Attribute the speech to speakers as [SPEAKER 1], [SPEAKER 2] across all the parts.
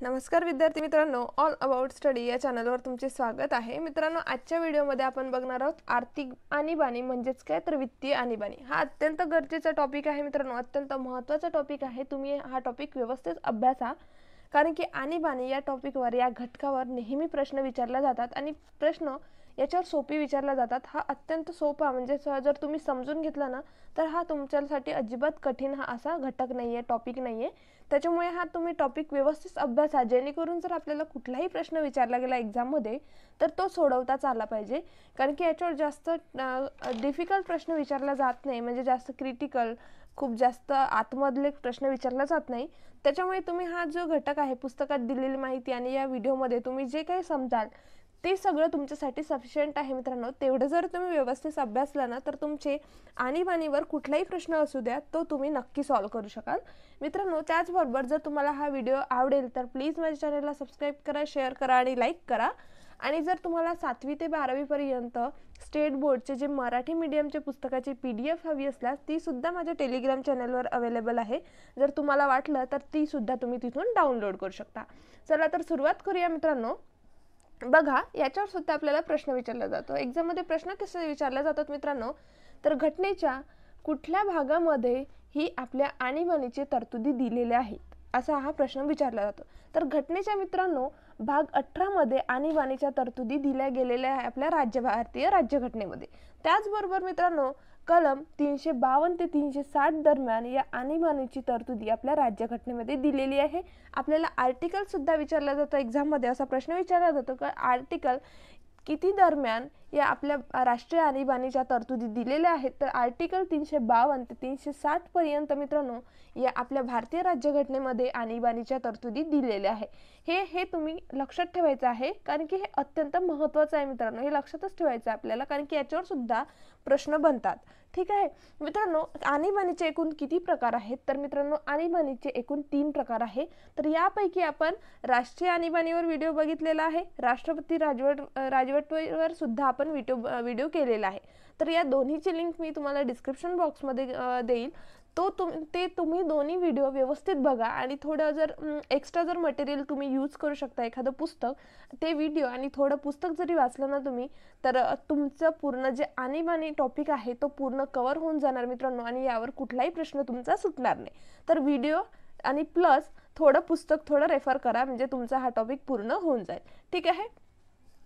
[SPEAKER 1] नमस्कार विद्यार्थी मित्रांनो, ऑल अबाउट स्टडी या चॅनलवर तुमचे स्वागत आहे। मित्रांनो, आजच्या व्हिडिओमध्ये आपण बघणार आहोत आर्थिक आणीबाणी म्हणजेच काय तर वित्तीय आणीबाणी। हा अत्यंत गरजेचा टॉपिक आहे मित्रांनो, अत्यंत महत्त्वाचा टॉपिक आहे। तुम्ही हा टॉपिक व्यवस्थित अभ्यासा, कारण की आणीबाणी या टॉपिकवर या घटकावर नेहमी प्रश्न विचारले जातात आणि प्रश्न याच्यावर सोपी विचारले जातात। हा अत्यंत सोपा म्हणजे जर तुम्ही समजून घेतला ना तर हा तुमच्यासाठी अजिबात कठीण हा असा घटक नाहीये, टॉपिक नाहीये। त्याच्यामुळे हा तुम्ही टॉपिक व्यवस्थित अभ्यासा, जेणेकरून जर आपल्याला कुठलाही प्रश्न विचारला गेला एग्जाम मध्ये तर तो सोडवताच आला पाहिजे। कारण की याच्यावर जास्त डिफिकल्ट प्रश्न विचारला जात नाही, म्हणजे जास्त क्रिटिकल खूप जास्त आतमधले प्रश्न विचारला जात नाही। त्याच्यामुळे तुम्ही हा जो घटक आहे पुस्तकात दिलेली माहिती आणि या व्हिडिओमध्ये तुम्ही जे काही समजाल ते सगळं तुमच्यासाठी सफिशियंट आहे मित्रांनो। तेवढं जर तुम्ही व्यवस्थित अभ्यासला ना तर तुमचे आणीबाणीवर कुठलाही प्रश्न असू द्या तो तुम्ही नक्की सॉल्व्ह करू शकाल मित्रांनो। त्याचबरोबर जर तुम्हाला हा व्हिडिओ आवडेल तर प्लीज माझ्या चॅनलला सबस्क्राईब करा, शेअर करा आणि लाईक करा। आणि जर तुम्हाला 7वी ते 12वी पर्यंत स्टेट बोर्डचे जे मराठी मीडियमचे पुस्तकाची PDF हवी असल्यास ती सुद्धा माझ्या टेलिग्राम चॅनलवर अवेलेबल आहे। जर तुम्हाला वाटलं तर ती सुद्धा तुम्ही तिथून डाउनलोड करू शकता। चला तर सुरुवात करूया मित्रांनो। बघा, याच्यावर सुद्धा आपल्याला प्रश्न विचारला जातो एग्जाम मध्ये। प्रश्न कसे विचारले जातात मित्रांनो, तर घटनेच्या कुठल्या भागामध्ये ही आपल्या आणीबाणीची तरतुदी दिलेल्या आहेत असा हा प्रश्न विचारला जातो। तर घटनेच्या मित्रांनो भाग 18 मध्ये आणीबाणीच्या तरतुदी दिल्या गेलेल्या आहे आपल्या भारतीय राज्यघटनेमध्ये। त्याचबरोबर मित्रांनो कलम 352 ते 360 दरम्यान या आणीबाणीची तरतुदी आपल्या राज्यघटनेमध्ये दिलेली आहे। आपल्याला आर्टिकल सुद्धा विचारला जातो एग्जाम मध्ये, असा प्रश्न विचारला जातो की आर्टिकल किती दरम्यान या आपल्या राष्ट्रीय आणीबाणीच्या तरतुदी दिलेल्या आहेत। तर आर्टिकल 352 ते 360 पर्यंत मित्रांनो या आपल्या भारतीय राज्यघटनेमध्ये आणीबाणीच्या तरतुदी दिलेल्या आहे। हे तुम्ही लक्षात ठेवायचं आहे, कारण की हे अत्यंत महत्त्वाचं आहे मित्रांनो। हे लक्षातच ठेवायचं आपल्याला, कारण की याच्यावर सुद्धा प्रश्न बनतात। ठीक आहे मित्रांनो, आणीबाणीचे एकूण किती प्रकार आहेत तर मित्रांनो आणीबाणीचे एकूण 3 प्रकार आहे। तर यापैकी आपण राष्ट्रीय आणीबाणीवर व्हिडिओ बघितलेला आहे, राष्ट्रपती राजवटीवर सुद्धा आपण व्हिडिओ केलेला आहे। तर या दोन्हीची लिंक मी तुम्हाला डिस्क्रिप्शन बॉक्समध्ये देईल। तुम्ही दोन्ही व्हिडिओ व्यवस्थित बघा आणि थोडं जर एक्स्ट्रा जर मटेरियल तुम्ही यूज करू शकता, एखादं पुस्तक, ते व्हिडिओ आणि थोडं पुस्तक जरी वाचलं ना तुम्ही तर तुमचं पूर्ण जे आणीबाणी टॉपिक आहे तो पूर्ण कव्हर होऊन जाणार मित्रांनो आणि यावर कुठलाही प्रश्न तुमचा सुटणार नाही। तर व्हिडिओ आणि प्लस थोडं पुस्तक थोडं रेफर करा, म्हणजे तुमचा हा टॉपिक पूर्ण होऊन जाईल। ठीक आहे,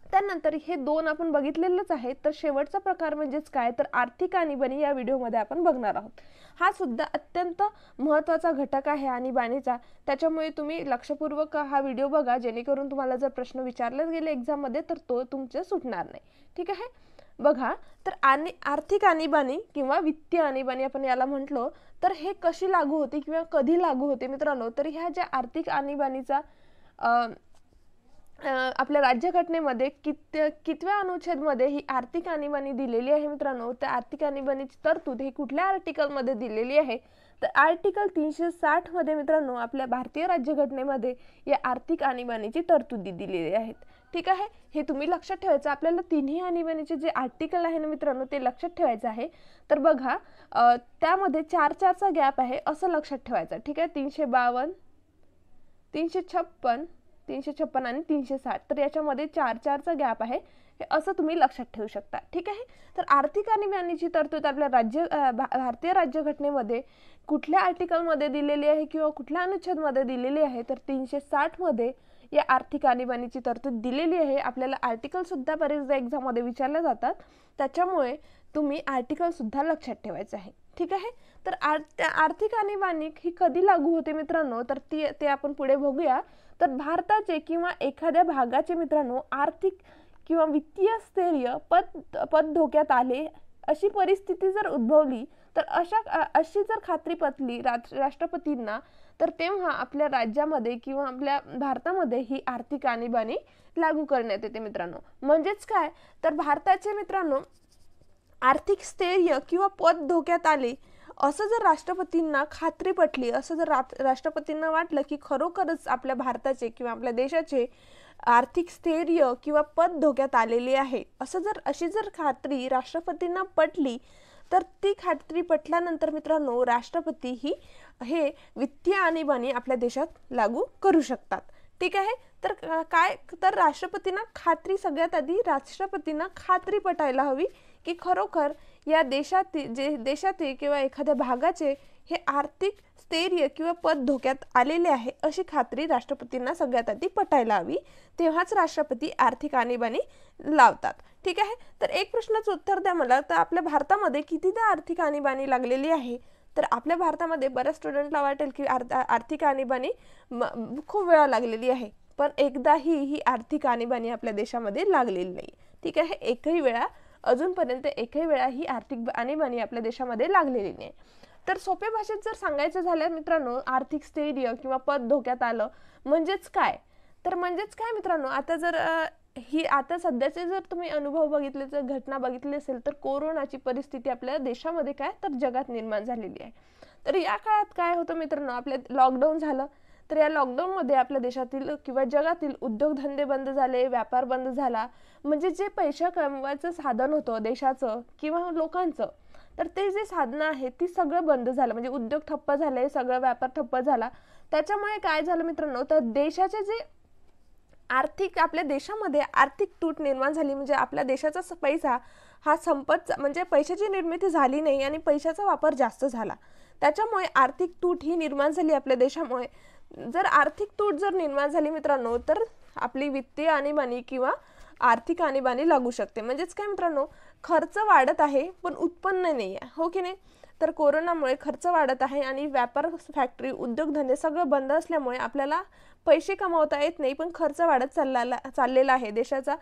[SPEAKER 1] त्यानंतर हे 2 आपण बघितलेलंच आहे। तर शेवटचा प्रकार म्हणजेच काय तर आर्थिक आणीबाणी या व्हिडिओमध्ये आपण बघणार आहोत। हा सुद्धा अत्यंत महत्त्वाचा घटक आहे आणीबाणीचा, त्याच्यामुळे तुम्ही लक्षपूर्वक हा व्हिडिओ बघा, जेणेकरून तुम्हाला जर प्रश्न विचारले गेले एग्जाम मध्ये तर तो तुमचे सुटणार नाही। ठीक आहे, बघा, तर आर्थिक आणीबाणी किंवा वित्तीय आणीबाणी आपण याला म्हटलो तर हे कशी लागू होते किंवा कधी लागू होते मित्रांनो, तर ह्या ज्या आर्थिक आणीबाणीचा आपल्या राज्यघटनेमध्ये कितव्या अनुच्छेदमध्ये ही आर्थिक आणीबाणी दिलेली आहे मित्रांनो। त्या आर्थिक आणीबाणीची तरतूद ही कुठल्या आर्टिकल मध्ये दिलेली आहे तर आर्टिकल 360 मध्ये मित्रांनो आपल्या भारतीय राज्यघटनेमध्ये या आर्थिक आणीबाणीची तरतुदी दिलेली आहेत। ठीक आहे, हे तुम्ही लक्षात ठेवायचं। आपल्याला तिन्ही आणीबाणीचे जे आर्टिकल आहे ना मित्रांनो ते लक्षात ठेवायचं आहे। तर बघा, त्यामध्ये 4-4चा गॅप आहे असं लक्षात ठेवायचं। ठीक आहे, 352, 356, 356 आणि 360, तर याच्यामध्ये 4-4चा गॅप आहे, हे असं तुम्ही लक्षात ठेवू शकता। ठीक आहे, तर आर्थिक आणीबाणीची तरतूद आपल्या भारतीय राज्यघटनेमध्ये कुठल्या आर्टिकल मध्ये दिलेली आहे किंवा कुठल्या अनुच्छेद मध्ये दिलेली आहे तर 360 मध्ये या आर्थिक आणीबाणीची तरतूद दिलेली आहे। आपल्याला आर्टिकल सुद्धा बरेचदा एक्झाम मध्ये विचारले जातात, त्याच्यामुळे तुम्ही आर्टिकल सुद्धा लक्षात ठेवायचं आहे। ठीक आहे, तर आर्थिक आणीबाणी ही कधी लागू होते मित्रांनो तर ते आपण पुढे बघूया। तर भारताचे किंवा एखाद्या भागाचे मित्रांनो आर्थिक किंवा वित्तीय स्थैर्य पद धोक्यात आले अशी परिस्थिती जर उद्भवली तर अशी जर खात्री पटली राष्ट्रपतींना तर तेव्हा आपल्या राज्यामध्ये किंवा आपल्या भारतामध्ये ही आर्थिक आणीबाणी लागू करण्यात येते मित्रांनो। म्हणजेच काय तर भारताचे मित्रांनो आर्थिक स्थैर्य किंवा पद धोक्यात आले असं जर राष्ट्रपतींना खात्री पटली, असं जर राष्ट्रपतींना वाटलं की खरोखरच आपल्या भारताचे किंवा आपल्या देशाचे आर्थिक स्थैर्य किंवा पद धोक्यात आलेले आहे, अशी जर खात्री राष्ट्रपतींना पटली तर ती खात्री पटल्यानंतर मित्रांनो राष्ट्रपती हे वित्तीय आणीबाणी आपल्या देशात लागू करू शकतात। ठीक आहे. तर काय तर राष्ट्रपतींना खात्री, सगळ्यात आधी राष्ट्रपतींना खात्री पटायला हवी की खरोखर या देशातील किंवा एखाद्या भागाचे हे आर्थिक स्थैर्य किंवा पद धोक्यात आलेले आहे अशी खात्री राष्ट्रपतींना सगळ्यात आधी पटायला हवी, तेव्हाच राष्ट्रपती आर्थिक आणीबाणी लावतात. ठीक आहे. तर एक प्रश्नाचं उत्तर द्या मला, तर आपल्या भारतामध्ये कितीदा आर्थिक आणीबाणी लागलेली आहे? तर आपल्या भारतामध्ये बऱ्याच स्टुडंटला वाटेल की आर्थिक आणीबाणी खूप वेळा लागलेली आहे, पण एकदाही ही आर्थिक आणीबाणी आपल्या देशामध्ये लागलेली नाही. ठीक आहे. अजूनपर्यंत एकही वेळा ही आर्थिक आणीबाणी आपल्या देशामध्ये लागलेली नाही. तर सोप्या भाषेत जर सांगायचं झालं मित्रांनो, आर्थिक स्थैर्य किंवा पद धोक्यात आलं म्हणजेच काय? तर म्हणजेच काय मित्रांनो, आता सध्याचे जर तुम्ही अनुभव बघितले, जर घटना बघितली असेल, तर कोरोनाची परिस्थिती आपल्या देशामध्ये काय तर जगात निर्माण झालेली आहे. तर या काळात काय होतं मित्रांनो, आपल्या लॉकडाऊन झालं. तर या लॉकडाऊनमध्ये आपल्या देशातील किंवा जगातील उद्योगधंदे बंद झाले, व्यापार बंद झाला. म्हणजे जे पैसा कमवायचं साधन होतं देशाचं किंवा लोकांचं, तर ते जे साधनं आहेत ती सगळं बंद झालं. म्हणजे उद्योग ठप्प झाले, सगळं व्यापार ठप्प झाला. त्याच्यामुळे काय झालं मित्रांनो, तर देशाचे जे आपल्या देशामध्ये आर्थिक तूट निर्माण झाली. म्हणजे आपल्या देशाचा पैसा हा म्हणजे पैशाची निर्मिती झाली नाही आणि पैशाचा वापर जास्त झाला. त्याच्यामुळे आर्थिक तूट ही निर्माण झाली आपल्या देशामुळे. जर आर्थिक तूट जर निर्माण झाली मित्रांनो, तर आपली वित्तीय आणीबाणी किंवा आर्थिक आणीबाणी लागू शकते. म्हणजेच काय मित्रांनो, खर्च वाढत आहे पण उत्पन्न नाही आहे, हो की नाही? तर कोरोनामुळे खर्च वाढत आहे आणि व्यापार, फॅक्टरी, उद्योगधंदे सगळं बंद असल्यामुळे आपल्याला पैसे कमावता येत नाही, पण खर्च वाढत चाललेला आहे देशाचा.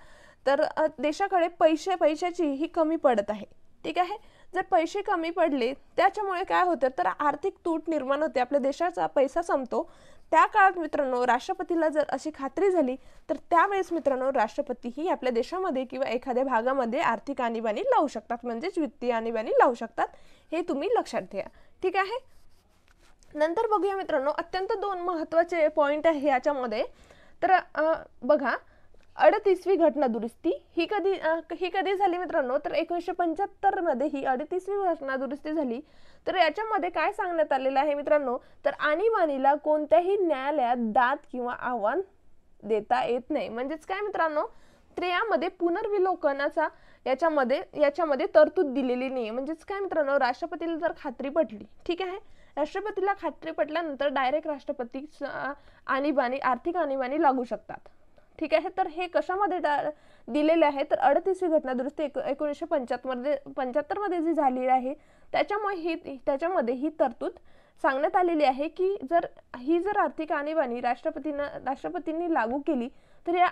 [SPEAKER 1] तर देशाकडे पैशाची ही कमी पडत आहे. ठीक आहे. जर पैसे कमी पडले त्याच्यामुळे काय होतं, तर आर्थिक तूट निर्माण होते, आपल्या देशाचा पैसा संपतो. त्या काळात मित्रांनो राष्ट्रपतीला जर अशी खात्री झाली, तर त्यावेळेस मित्रांनो राष्ट्रपती ही आपल्या देशामध्ये किंवा एखाद्या भागामध्ये आर्थिक आणीबाणी लावू शकतात, म्हणजेच वित्तीय आणीबाणी लावू शकतात. हे तुम्ही लक्षात घ्या. ठीक आहे. नंतर बघूया मित्रांनो, अत्यंत 2 महत्त्वाचे पॉइंट आहे याच्यामध्ये. तर बघा, 38वी घटना दुरुस्ती ही कधी झाली मित्रांनो, तर 1975 मध्ये ही 38वी घटना दुरुस्ती झाली. तर याच्यामध्ये काय सांगण्यात आलेलं आहे मित्रांनो, तर आणीबाणीला कोणत्याही न्यायालयात दाद किंवा आव्हान देता येत नाही. म्हणजेच काय मित्रांनो, तर यामध्ये पुनर्विलोकनाचा याच्यामध्ये तरतूद दिलेली नाही. म्हणजेच काय मित्रांनो, राष्ट्रपतीला जर खात्री पटली, ठीक आहे, राष्ट्रपतीला खात्री पटल्यानंतर डायरेक्ट राष्ट्रपती आर्थिक आणीबाणी लागू शकतात. ठीक आहे. तर हे कशामध्ये दिलेले आहे, तर 38वी घटना दुरुस्ती 1975 मध्ये जी झाली आहे त्याच्यामध्ये ही तरतूद सांगण्यात आलेली आहे की जर आर्थिक आणीबाणी राष्ट्रपतींनी लागू केली, तर या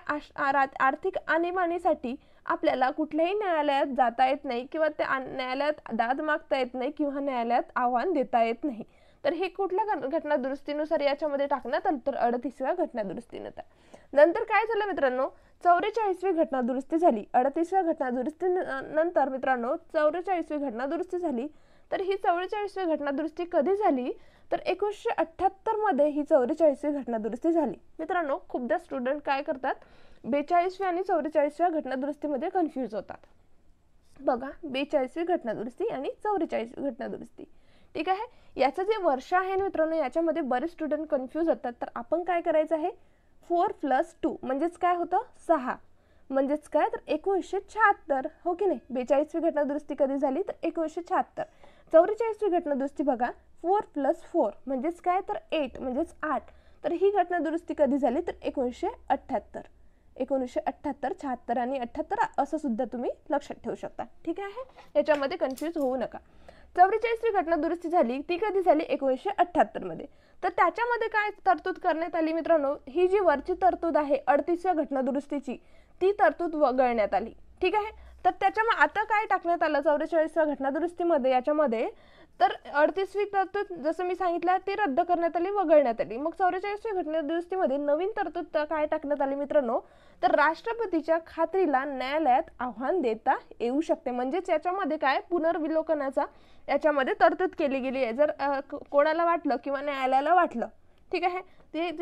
[SPEAKER 1] आर्थिक आणीबाणीसाठी आपल्याला कुठल्याही न्यायालयात जाता येत नाही किंवा त्या न्यायालयात दाद मागता येत नाही किंवा न्यायालयात आव्हान देता येत नाही. तर हे कुठल्या घटना दुरुस्तीनुसार याच्यामध्ये टाकण्यात आलं, तर 38व्या घटना दुरुस्तीनुसार. नंतर काय झालं मित्रांनो, 44वी घटना दुरुस्ती झाली. 38व्या घटना दुरुस्ती नंतर मित्रांनो 44वी घटना दुरुस्ती झाली. तर ही 44वी घटना दुरुस्ती कधी झाली, तर 1978 मध्ये ही 44वी घटना दुरुस्ती झाली. मित्रांनो खूपदा स्टुडंट काय करतात, 42वी आणि 44व्या घटना दुरुस्तीमध्ये कन्फ्यूज होतात. बघा, 42वी घटना दुरुस्ती आणि 44वी घटना दुरुस्ती. ठीक आहे. याचं जे वर्ष आहे मित्रांनो, याच्यामध्ये बरेच स्टुडंट कन्फ्यूज होतात. तर आपण काय करायचं आहे, 4+2 म्हणजेच काय होतं, 6. म्हणजेच काय, तर 1976, हो की नाही? 42वी घटना दुरुस्ती कधी झाली, तर 1976. 44वी घटना दुरुस्ती बघा, 4+4 म्हणजेच काय, तर 8 म्हणजेच 8. तर ही घटना दुरुस्ती कधी झाली, तर 1978. 1978, 76 आणि 78 असं सुद्धा तुम्ही लक्षात ठेवू शकता. ठीक आहे. याच्यामध्ये कन्फ्यूज होऊ नका. 44वी घटना दुरुस्ती झाली, ती कधी झाली, 1978 मध्ये. तर त्याच्यामध्ये काय तरतूद करण्यात आली मित्रांनो, ही जी वरची तरतूद आहे 38व्या घटना दुरुस्तीची, ती तरतूद वगळण्यात आली. ठीक आहे. तर त्याच्यामध्ये आता काय टाकण्यात आलं 44व्या घटना दुरुस्तीमध्ये, याच्यामध्ये तर 38वी तरतूद जसं मी सांगितलं ती रद्द करण्यात आली, वगळण्यात आली. मग 44व्या घटना दुरुस्तीमध्ये नवीन तरतूद काय टाकण्यात आली मित्रांनो, तर राष्ट्रपतीच्या खात्रीला न्यायालयात आव्हान देता येऊ शकते. म्हणजेच याच्यामध्ये काय, पुनर्विलोकनाचा याच्यामध्ये तरतूद केली गेली आहे. जर कोणाला वाटलं किंवा न्यायालयाला वाटलं, ठीक आहे,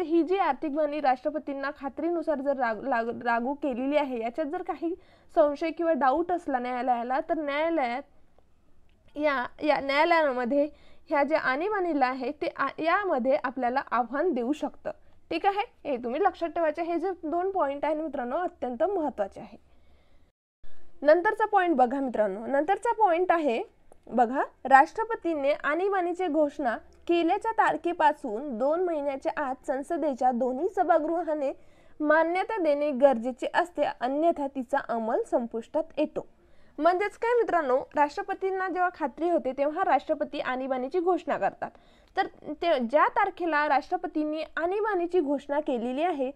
[SPEAKER 1] ही जी आर्थिक बाणी राष्ट्रपतींना खात्रीनुसार जर लागू केलेली आहे, याच्यात जर काही संशय किंवा डाऊट असला न्यायालयाला, तर न्यायालयामध्ये ह्या ज्या आणीबाणीला आहे ते यामध्ये आपल्याला आव्हान देऊ शकतं. ठीक आहे, हे तुम्ही लक्षात ठेवायचे. हे जे 2 पॉइंट आहे मित्रांनो अत्यंत महत्त्वाचे आहे. नंतरचा पॉइंट बघा मित्रांनो, नंतरचा पॉइंट आहे बघा, राष्ट्रपतीने आणीबाणीची घोषणा केल्याच्या तारखेपासून 2 महिन्याच्या आत संसदेच्या दोन्ही सभागृहाने मान्यता देणे गरजेचे असते, अन्यथा तिचा अंमल संपुष्टात येतो. म्हणजेच काय मित्रांनो, राष्ट्रपतींना जेव्हा खात्री होते तेव्हा राष्ट्रपती आणीबाणीची घोषणा करतात. तर ते ज्या तारखेला राष्ट्रपतींनी आणीबाणीची घोषणा केलेली आहे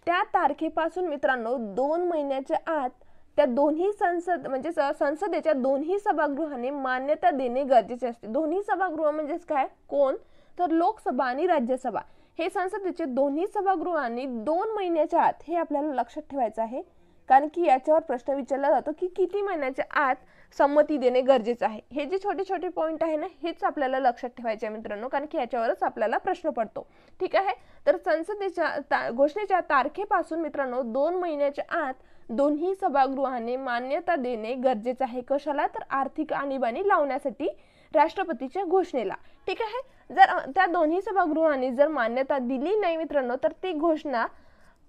[SPEAKER 1] त्या तारखेपासून मित्रांनो 2 महिन्याच्या आत त्या दोन्ही संसदेच्या दोन्ही सभागृहाने मान्यता देणे गरजेचे असते. दोन्ही सभागृह म्हणजेच काय, कोण, तर लोकसभा आणि राज्यसभा. हे संसदेचे दोन्ही सभागृहांनी 2 महिन्याच्या आत, हे आपल्याला लक्षात ठेवायचं आहे, कारण की याच्यावर प्रश्न विचारला जातो की किती महिन्याच्या आत संमती देणे गरजेचे आहे. हे जे छोटे छोटे पॉइंट आहे ना, हेच आपल्याला लक्षात ठेवायचे आहे मित्रांनो, कारण की याच्यावरच आपल्याला प्रश्न पडतो. ठीक आहे, तर संसदेच्या घोषणेच्या तारखेपासून मित्रांनो 2 महिन्याच्या आत दोन्ही सभागृहाने मान्यता देणे गरजेचे आहे. कशाला, तर आर्थिक आणीबाणी लावण्यासाठी राष्ट्रपतीच्या घोषणेला. ठीक आहे, जर त्या दोन्ही सभागृहांनी जर मान्यता दिली नाही मित्रांनो, तर ती घोषणा,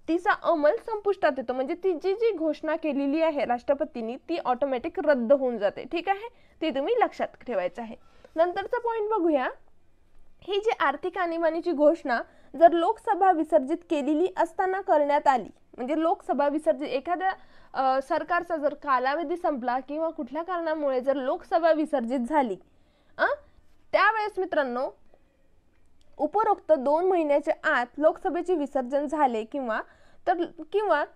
[SPEAKER 1] तिचा अंमल संपुष्टात येतो. म्हणजे ती जी घोषणा केलेली आहे राष्ट्रपतींनी ती ऑटोमॅटिक रद्द होऊन जाते. ठीक आहे, ते तुम्ही लक्षात ठेवायचं आहे. नंतरचा पॉइंट बघूया, ही जी आर्थिक आणीबाणीची घोषणा जर लोकसभा विसर्जित केलेली असताना करण्यात आली, म्हणजे लोकसभा विसर्जित, एखाद्या सरकारचा जर कालावधी संपला किंवा कुठल्या कारणामुळे जर लोकसभा विसर्जित झाली, त्यावेळेस मित्रांनो उपरोक्त 2 महिन्याच्या आत लोकसभेचे विसर्जन झाले किंवा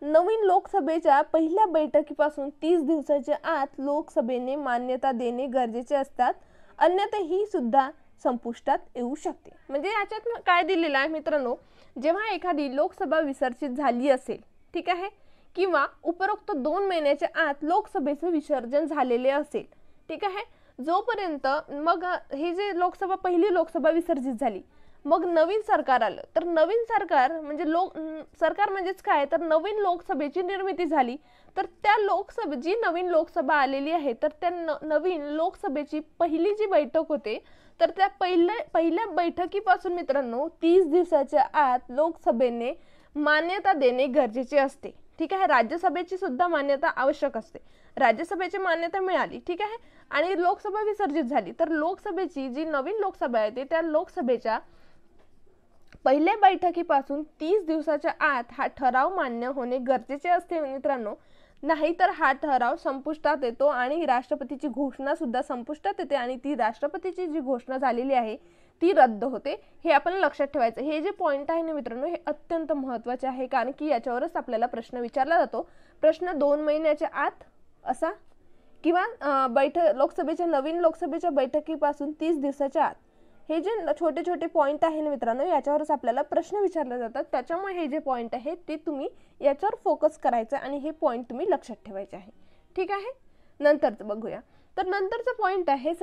[SPEAKER 1] नवीन लोकसभेच्या पहिल्या बैठकीपासून 30 दिवसाच्या आत लोकसभेने मान्यता देणे गरजेचे असतात, अन्यथा ही सुद्धा संपुष्टात येऊ शकते. म्हणजे याच्यात काय दिलेलं आहे मित्रांनो, जेव्हा एखादी लोकसभा विसर्जित झाली असेल, ठीक आहे, किंवा उपरोक्त 2 महिन्याच्या आत लोकसभेचे विसर्जन झालेले असेल, ठीक आहे, जोपर्यंत मग ही जे पहिली लोकसभा विसर्जित झाली, मग नवीन सरकार आलं, तर नवीन सरकार म्हणजे सरकार म्हणजेच काय, तर नवीन लोकसभेची निर्मिती झाली, तर त्या जी नवीन लोकसभा आलेली आहे, तर त्या नवीन लोकसभेची पहिली जी बैठक होते, तर त्या पहिल्या बैठकीपासून मित्रांनो 30 दिवसाच्या आत लोकसभेने मान्यता देणे गरजेचे असते. ठीक आहे, राज्यसभेची सुद्धा मान्यता आवश्यक असते. राज्यसभेची मान्यता मिळाली, ठीक आहे, आणि लोकसभा विसर्जित झाली, तर लोकसभेची जी नवीन लोकसभा आहे त्या लोकसभेच्या पहिल्या बैठकीपासून 30 दिवसाच्या आत हा ठराव मान्य होणे गरजेचे असते मित्रांनो, नाहीतर हा ठराव संपुष्टात येतो आणि राष्ट्रपतीची घोषणा सुद्धा संपुष्टात येते आणि ती राष्ट्रपतीची जी घोषणा झालेली आहे ती रद्द होते. हे आपण लक्षात ठेवायचं. हे जे पॉइंट आहे ना मित्रांनो, हे अत्यंत महत्त्वाचे आहे, कारण की याच्यावरच आपल्याला प्रश्न विचारला जातो. प्रश्न 2 महिन्याच्या आत असा किंवा नवीन लोकसभेच्या बैठकीपासून 30 दिवसाच्या आत, हे जे छोटे छोटे पॉइंट आहे ना मित्रांनो, याच्यावरच आपल्याला प्रश्न विचारले जातात. त्याच्यामुळे हे जे पॉइंट आहे ते तुम्ही याच्यावर फोकस करायचं आणि हे पॉइंट तुम्ही लक्षात ठेवायचे आहे. ठीक आहे, नंतरचं बघूया. तर नंतरचा पॉइंट आहे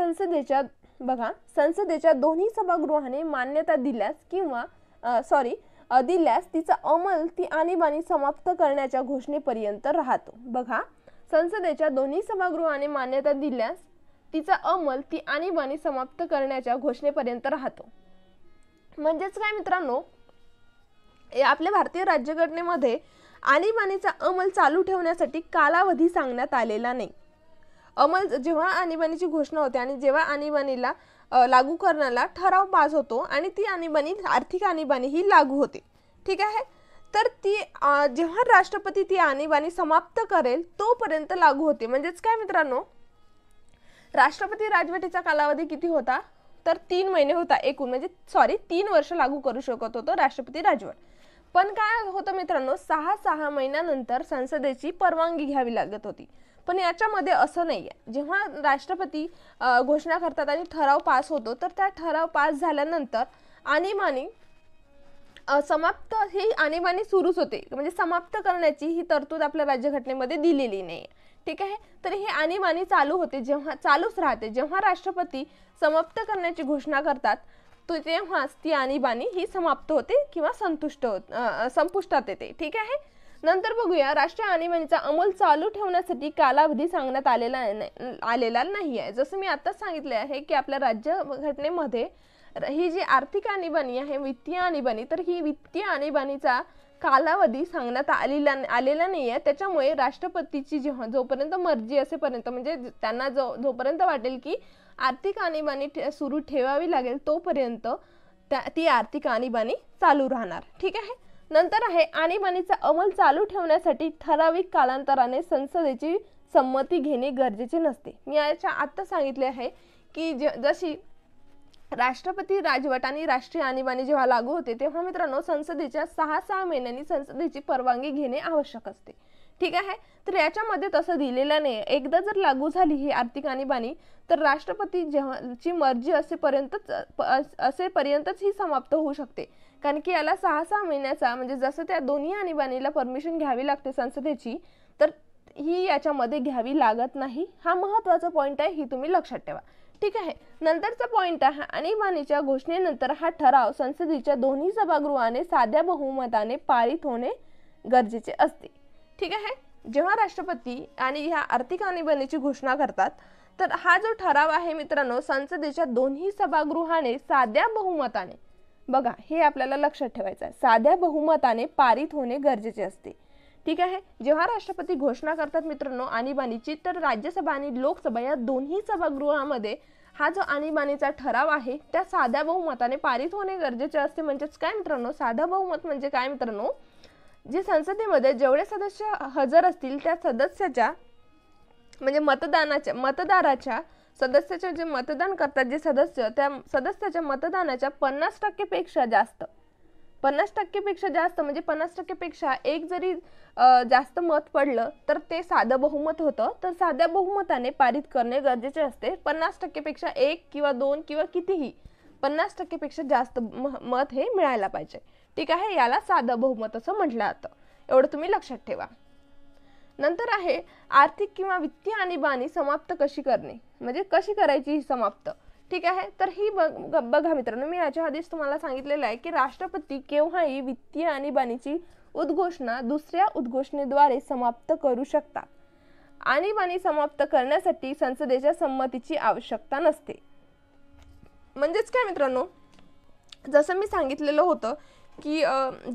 [SPEAKER 1] संसदेच्या दोन्ही सभागृहाने मान्यता दिल्यास तिचा अंमल ती आणीबाणी समाप्त करण्याच्या घोषणेपर्यंत राहतो. बघा, संसदेच्या दोन्ही सभागृहाने मान्यता दिल्यास तिचा अंमल ती आणीबाणी समाप्त करण्याच्या घोषणेपर्यंत राहतो. म्हणजेच काय मित्रांनो, आपल्या भारतीय राज्यघटनेमध्ये आणीबाणीचा अंमल चालू ठेवण्यासाठी कालावधी सांगण्यात आलेला नाही. जेव्हा आणीबाणीची घोषणा होते आणि जेव्हा आणीबाणीला लागू करण्याला ठराव पास होतो आणि ती आणीबाणी, आर्थिक आणीबाणी ही लागू होते. ठीक आहे, तर ती जेव्हा राष्ट्रपती ती आणीबाणी समाप्त करेल तोपर्यंत लागू होते. म्हणजेच काय मित्रांनो, राष्ट्रपती राजवटीचा कालावधी किती होता, तर 3 महिने होता एकूण, म्हणजे 3 वर्ष लागू करू शकत होतो राष्ट्रपती राजवट. पण काय होतं मित्रांनो, 6 महिन्यानंतर संसदेची परवानगी घ्यावी लागत होती. पण याच्यामध्ये असं नाहीये. जेव्हा राष्ट्रपती घोषणा करतात आणि ठराव पास होतो, तर त्या ठराव पास झाल्यानंतर आणीबाणी ही आणीबाणी सुरूच होते. म्हणजे समाप्त करण्याची ही तरतूद आपल्या राज्यघटनेमध्ये दिलेली नाही. ठीक आहे, तर ही आणीबाणी चालूच राहते. जेव्हा राष्ट्रपती समाप्त करण्याची घोषणा करतात तेव्हाच ती आणीबाणी ही समाप्त होते किंवा संपुष्टात येते. ठीक आहे, नंतर बघूया, राष्ट्रीय आणीबाणीचा अंमल चालू ठेवण्यासाठी कालावधी सांगण्यात आलेला नाही आहे. जसं मी आताच सांगितले आहे की आपल्या राज्यघटनेमध्ये ही जी आर्थिक आणीबाणी आहे, वित्तीय आणीबाणी, तर ही वित्तीय आणीबाणीचा कालावधी सांगण्यात आलेला नाही आहे. त्याच्यामुळे राष्ट्रपतीची जोपर्यंत मर्जी असेपर्यंत, म्हणजे त्यांना जोपर्यंत वाटेल की आर्थिक आणीबाणी सुरू ठेवावी लागेल तोपर्यंत ती आर्थिक आणीबाणी चालू राहणार. ठीक आहे. नंतर आहे आणीबाणीचा अंमल चालू ठेवण्यासाठी ठराविक कालांतराने संसदेची संमती घेणे गरजेचे नसते. मी याच्या आत्ता सांगितले आहे की जशी राष्ट्रपती राजवट आणि राष्ट्रीय आणीबाणी जेव्हा लागू होते तेव्हा मित्रांनो संसदेच्या 6 महिन्यांनी संसदेची परवानगी घेणे आवश्यक असते. ठीक आहे. तर याच्यामध्ये तसं दिलेलं नाही. एकदा जर लागू झाली ही आर्थिक आणीबाणी तर राष्ट्रपती ची मर्जी असेपर्यंतच ही समाप्त होऊ शकते. कारण की याला 6 महिन्याचा, म्हणजे जसं त्या दोन्ही आणीबाणीला परमिशन घ्यावी लागते संसदेची, तर ही याच्यामध्ये घ्यावी लागत नाही. हा महत्त्वाचा पॉईंट आहे, ही तुम्ही लक्षात ठेवा. ठीक आहे. नंतरचा पॉईंट आहे आणीबाणीच्या घोषणेनंतर हा ठराव संसदेच्या दोन्ही सभागृहाने साध्या बहुमताने पारित होणे गरजेचे असते. ठीक आहे. जेव्हा राष्ट्रपती आणि ह्या आर्थिक आणीबाणीची घोषणा करतात तर हा जो ठराव आहे मित्रांनो संसदेच्या दोन्ही सभागृहाने साध्या बहुमताने, बघा हे आपल्याला लक्षात ठेवायचं आहे, साध्या बहुमताने पारित होणे गरजेचे असते. ठीक आहे. जेव्हा राष्ट्रपती घोषणा करतात मित्रांनो आणीबाणीची, तर राज्यसभा आणि लोकसभा या दोन्ही सभागृहामध्ये हा जो आणीबाणीचा ठराव आहे त्या साध्या बहुमताने पारित होणे गरजेचे असते. म्हणजेच काय मित्रांनो, साधा बहुमत म्हणजे काय मित्रांनो, जे संसदेमध्ये जेवढे सदस्य हजर असतील त्या सदस्याच्या, म्हणजे मतदाराच्या सदस्याचे जे मतदान करतात जे सदस्य, त्या सदस्याच्या मतदानाच्या 50% पेक्षा जास्त, 50% पेक्षा जास्त म्हणजे 50% पेक्षा एक जरी जास्त मत पडलं तर ते साधं बहुमत होतं. तर साध्या बहुमताने पारित करणे गरजेचे असते. 50% पेक्षा 1 किंवा 2 किंवा कितीही 50% पेक्षा जास्त मत हे मिळायला पाहिजे. ठीक आहे. याला साधं बहुमत असं म्हटलं जातं. एवढं तुम्ही लक्षात ठेवा. नंतर आहे आर्थिक किंवा वित्तीय आणीबाणी समाप्त कशी करणे, म्हणजे कशी करायची ही समाप्त. ठीक आहे. तर ही बघा मित्रांनो, मी याच्या आधीच तुम्हाला सांगितलेलं आहे की राष्ट्रपती केव्हाही वित्तीय आणीबाणीची उद्घोषणा दुसऱ्या उद्घोषणेद्वारे समाप्त करू शकतात. आणीबाणी समाप्त करण्यासाठी संसदेच्या संमतीची आवश्यकता नसते. म्हणजेच काय मित्रांनो, जसं मी सांगितलेलं होतं की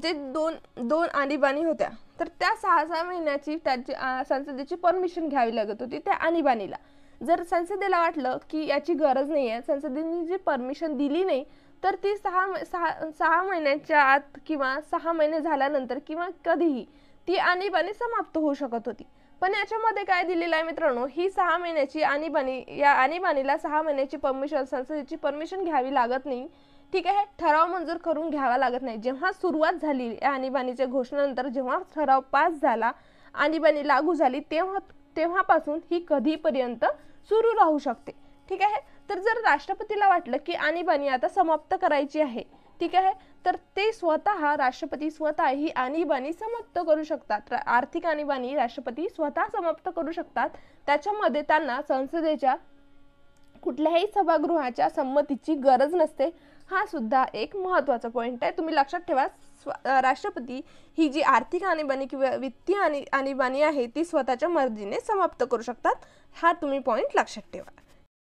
[SPEAKER 1] जे दोन आणीबाणी होत्या तर त्या 6 महिन्याची त्याची संसदेची परमिशन घ्यावी लागत होती त्या आणीबाणीला. जर संसदेला वाटलं की याची गरज नाही आहे, संसदेने जी परमिशन दिली नाही, तर ती 6 महिन्याच्या आत किंवा 6 महिने झाल्यानंतर किंवा कधीही ती आणीबाणी समाप्त होऊ शकत होती. पण याच्यामध्ये काय दिलेलं आहे मित्रांनो, ही 6 महिन्याची आणीबाणी, या आणीबाणीला 6 महिन्याची परमिशन, संसदेची परमिशन घ्यावी लागत नाही. ठीक आहे. ठराव मंजूर करून घ्यावा लागत नाही. जेव्हा सुरुवात झाली या आणीबाणीच्या घोषणेनंतर, जेव्हा ठराव पास झाला, आणीबाणी लागू झाली, तेव्हापासून ही कधीपर्यंत सुरू राहू शकते. ठीक आहे. तर जर राष्ट्रपतीला वाटलं की आणीबाणी आता समाप्त करायची आहे, ठीक आहे, तर ते राष्ट्रपती स्वतः ही आणीबाणी समाप्त करू शकतात. आर्थिक आणीबाणी राष्ट्रपती स्वतः समाप्त करू शकतात. त्याच्यामध्ये त्यांना संसदेच्या कुठल्याही सभागृहाच्या संमतीची गरज नसते. हा सुद्धा एक महत्त्वाचा पॉईंट आहे, तुम्ही लक्षात ठेवा. राष्ट्रपती ही जी आर्थिक आणीबाणी किंवा वित्तीय आणीबाणी आहे ती स्वतःच्या मर्जीने समाप्त करू शकतात. हा तुम्ही पॉईंट लक्षात ठेवा.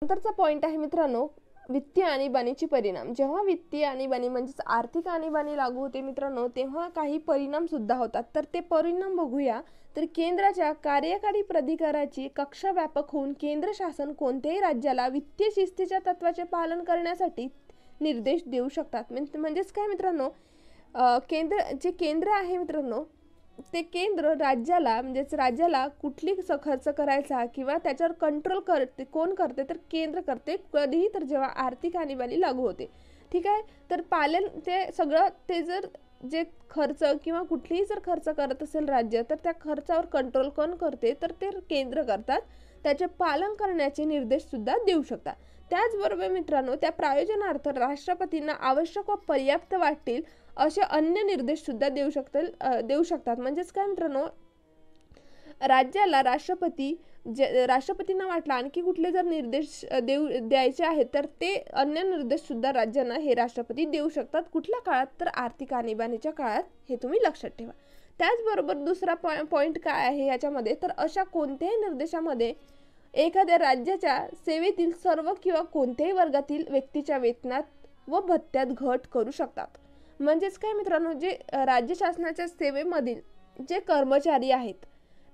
[SPEAKER 1] नंतरचा पॉईंट आहे मित्रांनो, वित्तीय आणीबाणीची परिणाम. जेव्हा वित्तीय आणीबाणी म्हणजेच आर्थिक आणीबाणी लागू होते मित्रांनो, तेव्हा काही परिणाम सुद्धा होतात. तर ते परिणाम बघूया. तर केंद्राच्या कार्यकारी प्राधिकाराची कक्षा व्यापक होऊन केंद्र शासन कोणत्याही राज्याला वित्तीय शिस्तीच्या तत्वाचे पालन करण्यासाठी निर्देश देऊ शकतात. म्हणजेच काय मित्रांनो, केंद्र आहे मित्रांनो, ते केंद्र राज्याला कुठली खर्च करायचा किंवा त्याच्यावर कंट्रोल कोण करते, तर केंद्र करते. कधीही तर जेव्हा आर्थिक आणीबाणी लागू होते. ठीक आहे. तर ते सगळं जर जे खर्च किंवा कुठलीही जर खर्च करत असेल राज्य, तर त्या खर्चावर कंट्रोल कोण करते, तर ते केंद्र करतात. त्याचे पालन करण्याचे निर्देश सुद्धा देऊ शकतात. त्याचबरोबर मित्रांनो, त्या प्रायोजनार्थ राष्ट्रपतींना आवश्यक व पर्याप्त वाटतील असे अन्य निर्देश सुद्धा देऊ शकतात. म्हणजेच काय मित्रांनो, राज्याला राष्ट्रपतींना वाटला आणखी कुठले जर निर्देश द्यायचे आहेत, तर ते अन्य निर्देश सुद्धा राज्यांना हे राष्ट्रपती देऊ शकतात. कुठल्या काळात, तर आर्थिक आणीबाणीच्या काळात. हे तुम्ही लक्षात ठेवा. त्याचबरोबर दुसरा पॉईंट काय आहे याच्यामध्ये, तर अशा कोणत्याही निर्देशामध्ये एखाद्या राज्याच्या सेवेतील सर्व किंवा कोणत्याही वर्गातील व्यक्तीच्या वेतनात व भत्त्यात घट करू शकतात. म्हणजेच काय मित्रांनो, जे राज्य शासनाच्या सेवेमधील जे कर्मचारी आहेत,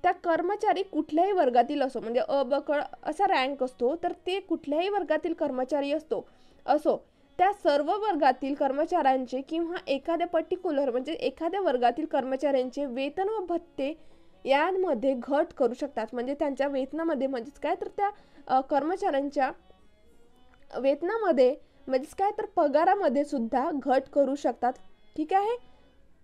[SPEAKER 1] त्या कर्मचारी कुठल्याही वर्गातील असो, म्हणजे अ ब क असा रँक असतो, तर ते कुठल्याही वर्गातील कर्मचारी असो त्या सर्व वर्गातील कर्मचाऱ्यांचे किंवा एखाद्या पर्टिक्युलर म्हणजे एखाद्या वर्गातील कर्मचाऱ्यांचे वेतन व भत्ते यामध्ये घट करू शकतात. म्हणजे त्यांच्या वेतनामध्ये म्हणजेच काय तर त्या कर्मचाऱ्यांच्या वेतनामध्ये म्हणजेच काय तर पगारामध्ये सुद्धा घट करू शकतात. ठीक आहे.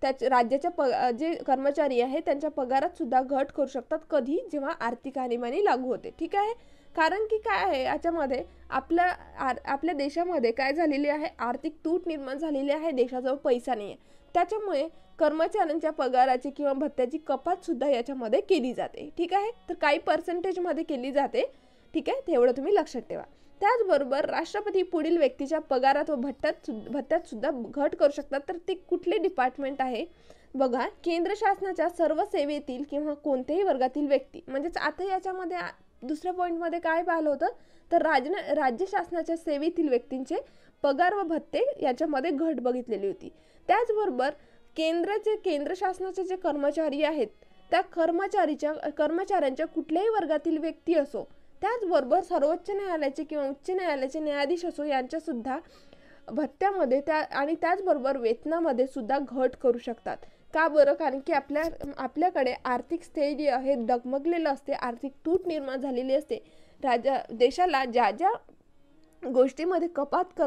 [SPEAKER 1] त्या राज्याच्या जे कर्मचारी आहे त्यांच्या पगारात सुद्धा घट करू शकतात. कधी? जेव्हा आर्थिक आणीबाणी लागू होते. ठीक आहे. कारण की काय आहे, याच्यामध्ये आपल्या देशामध्ये काय झालेली आहे, आर्थिक तूट निर्माण झालेली आहे. देशाजवळ पैसा नाही आहे, त्याच्यामुळे कर्मचाऱ्यांच्या पगाराची किंवा भत्त्याची कपात सुद्धा याच्यामध्ये केली जाते. ठीक आहे. तर काही पर्सेंटेजमध्ये केली जाते. ठीक आहे. तेवढं तुम्ही लक्षात ठेवा. त्याचबरोबर राष्ट्रपती पुढील व्यक्तीच्या पगारात व भत्त्यात सुद्धा घट करू शकतात. तर ते कुठले डिपार्टमेंट आहे बघा, केंद्र शासनाच्या सर्व सेवेतील किंवा कोणत्याही वर्गातील व्यक्ती. म्हणजेच आता याच्यामध्ये दुसऱ्या पॉईंटमध्ये काय पाहिलं होतं, तर राज्य शासनाच्या सेवेतील व्यक्तींचे पगार व भत्ते याच्यामध्ये घट बघितलेली होती. त्याचबरोबर केंद्र शासनाचे जे कर्मचारी आहेत, त्या कर्मचाऱ्यांच्या कुठल्याही वर्गातील व्यक्ती असो, त्याचबरोबर सर्वोच्च न्यायालयाचे किंवा उच्च न्यायालयाचे न्यायाधीश असो, यांच्या सुद्धा भत्त्यामध्ये आणि त्याचबरोबर वेतनामध्ये सुद्धा घट करू शकतात. का बरं? कारण की आपल्याकडे आर्थिक स्थैर्य हे डगमगलेलं असते, आर्थिक तूट निर्माण झालेली असते. देशाला ज्या ज्या गोष्टीमध्ये कपात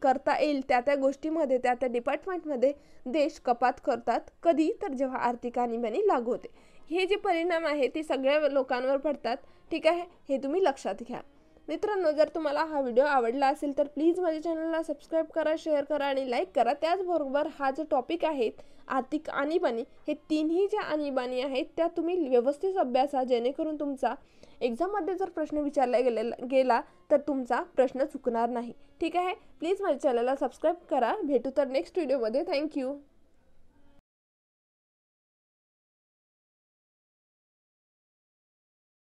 [SPEAKER 1] करता येईल त्या गोष्टीमध्ये त्या डिपार्टमेंटमध्ये देश कपात करतात. कधी? तर जेव्हा आर्थिक आणीबाणी लागू होते. हे जे परिणाम आहे ते सगळ्या लोकांवर पडतात. ठीक आहे. हे तुम्ही लक्षात घ्या. मित्रांनो, जर तुम्हाला हा व्हिडिओ आवडला असेल तर प्लीज माझ्या चॅनलला सबस्क्राईब करा, शेअर करा आणि लाईक करा. त्याचबरोबर हा जो टॉपिक आहे आर्थिक आणीबाणी, हे तिन्ही ज्या आणीबाणी आहेत त्या तुम्ही व्यवस्थित अभ्यासा, जेणेकरून तुमचा एक्झाममध्ये जर प्रश्न विचारला गेला तर तुमचा प्रश्न चुकणार नाही. ठीक आहे. प्लीज माझ्या चॅनलला सबस्क्राईब करा. भेटू तर नेक्स्ट व्हिडिओमध्ये. थँक्यू.